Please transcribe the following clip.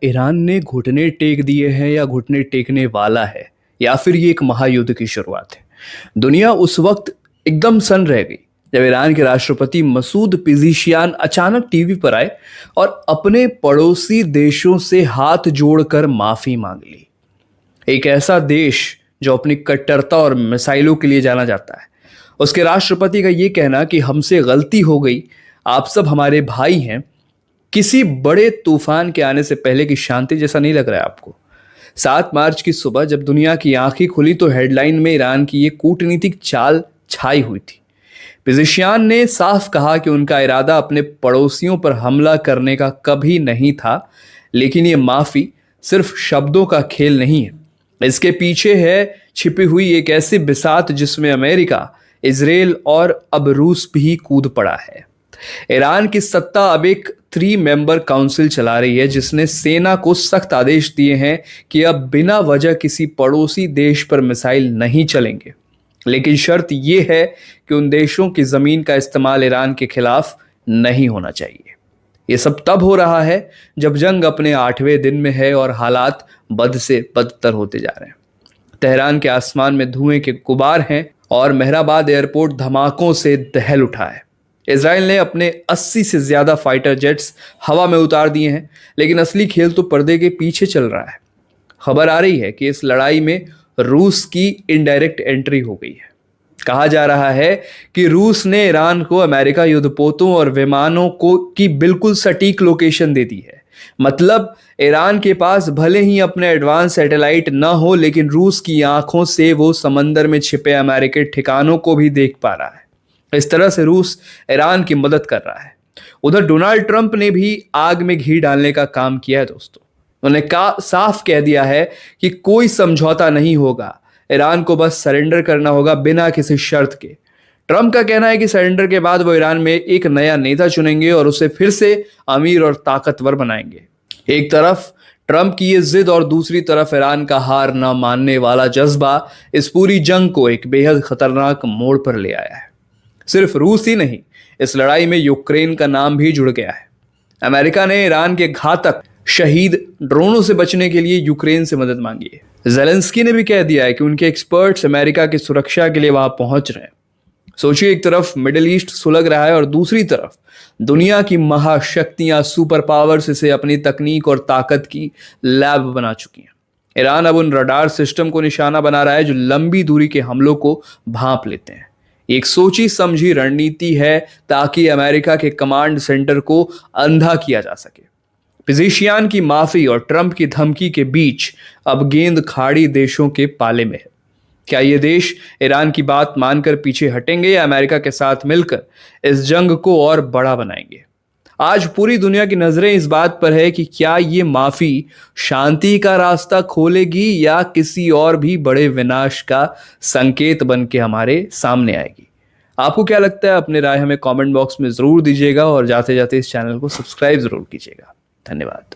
Iran ने घुटने take दिए हैं या घुटने टेकने वाला है, या फिर ये एक महायुद्ध की शुरुआत है? दुनिया उस वक्त एकदम सन्न रह गई जब ईरान के राष्ट्रपति मसूद पिज़ेशियान अचानक टीवी पर आए और अपने पड़ोसी देशों से हाथ जोड़कर माफी मांग ली। एक ऐसा देश जो अपनी कट्टरता और मिसाइलों के लिए जाना जाता है, उसके राष्ट्रपति का ये कहना कि हमसे गलती हो गई, आप सब हमारे भाई हैं, किसी बड़े तूफान के आने से पहले की शांति जैसा नहीं लग रहा है आपको? 7 मार्च की सुबह जब दुनिया की आंखें खुली तो हेडलाइन में ईरान की ये कूटनीतिक चाल छाई हुई थी। पिज़ेशियान ने साफ कहा कि उनका इरादा अपने पड़ोसियों पर हमला करने का कभी नहीं था, लेकिन ये माफी सिर्फ शब्दों का खेल नहीं है। इसके पीछे है छिपी हुई एक ऐसी बिसात जिसमें अमेरिका, इजराइल और अब रूस भी कूद पड़ा है। ईरान की सत्ता अब एक 3 मेंबर काउंसिल चला रही है, जिसने सेना को सख्त आदेश दिए हैं कि अब बिना वजह किसी पड़ोसी देश पर मिसाइल नहीं चलेंगे। लेकिन शर्त यह है कि उन देशों की जमीन का इस्तेमाल ईरान के खिलाफ नहीं होना चाहिए। ये सब तब हो रहा है जब जंग अपने 8वें दिन में है और हालात बद से बदतर होते जा रहे हैं। तेहरान के आसमान में धुएं के गुबार हैं और मेहराबाद एयरपोर्ट धमाकों से दहल उठा है। इजराइल ने अपने 80 से ज्यादा फाइटर जेट्स हवा में उतार दिए हैं, लेकिन असली खेल तो पर्दे के पीछे चल रहा है। खबर आ रही है कि इस लड़ाई में रूस की इनडायरेक्ट एंट्री हो गई है। कहा जा रहा है कि रूस ने ईरान को अमेरिका युद्धपोतों और विमानों को की बिल्कुल सटीक लोकेशन दे दी है। मतलब ईरान के पास भले ही अपने एडवांस सैटेलाइट न हो, लेकिन रूस की आंखों से वो समंदर में छिपे अमेरिकी ठिकानों को भी देख पा रहा है। इस तरह से रूस ईरान की मदद कर रहा है। उधर डोनाल्ड ट्रंप ने भी आग में घी डालने का काम किया है दोस्तों। उन्होंने साफ कह दिया है कि कोई समझौता नहीं होगा, ईरान को बस सरेंडर करना होगा बिना किसी शर्त के। ट्रंप का कहना है कि सरेंडर के बाद वो ईरान में एक नया नेता चुनेंगे और उसे फिर से अमीर और ताकतवर बनाएंगे। एक तरफ ट्रंप की ये जिद और दूसरी तरफ ईरान का हार न मानने वाला जज्बा इस पूरी जंग को एक बेहद खतरनाक मोड़ पर ले आया है। सिर्फ रूस ही नहीं, इस लड़ाई में यूक्रेन का नाम भी जुड़ गया है। अमेरिका ने ईरान के घातक शहीद ड्रोनों से बचने के लिए यूक्रेन से मदद मांगी है। ज़ेलेंस्की ने भी कह दिया है कि उनके एक्सपर्ट्स अमेरिका की सुरक्षा के लिए वहां पहुंच रहे हैं। सोचिए, एक तरफ मिडिल ईस्ट सुलग रहा है और दूसरी तरफ दुनिया की महाशक्तियां, सुपर पावर्स इसे अपनी तकनीक और ताकत की लैब बना चुकी हैं। ईरान अब उन रडार सिस्टम को निशाना बना रहा है जो लंबी दूरी के हमलों को भांप लेते हैं। एक सोची समझी रणनीति है ताकि अमेरिका के कमांड सेंटर को अंधा किया जा सके। पिज़ेशियान की माफी और ट्रंप की धमकी के बीच अब गेंद खाड़ी देशों के पाले में है। क्या ये देश ईरान की बात मानकर पीछे हटेंगे या अमेरिका के साथ मिलकर इस जंग को और बड़ा बनाएंगे? आज पूरी दुनिया की नजरें इस बात पर है कि क्या ये माफी शांति का रास्ता खोलेगी या किसी और भी बड़े विनाश का संकेत बन के हमारे सामने आएगी। आपको क्या लगता है? अपने राय हमें कमेंट बॉक्स में जरूर दीजिएगा और जाते जाते इस चैनल को सब्सक्राइब जरूर कीजिएगा। धन्यवाद।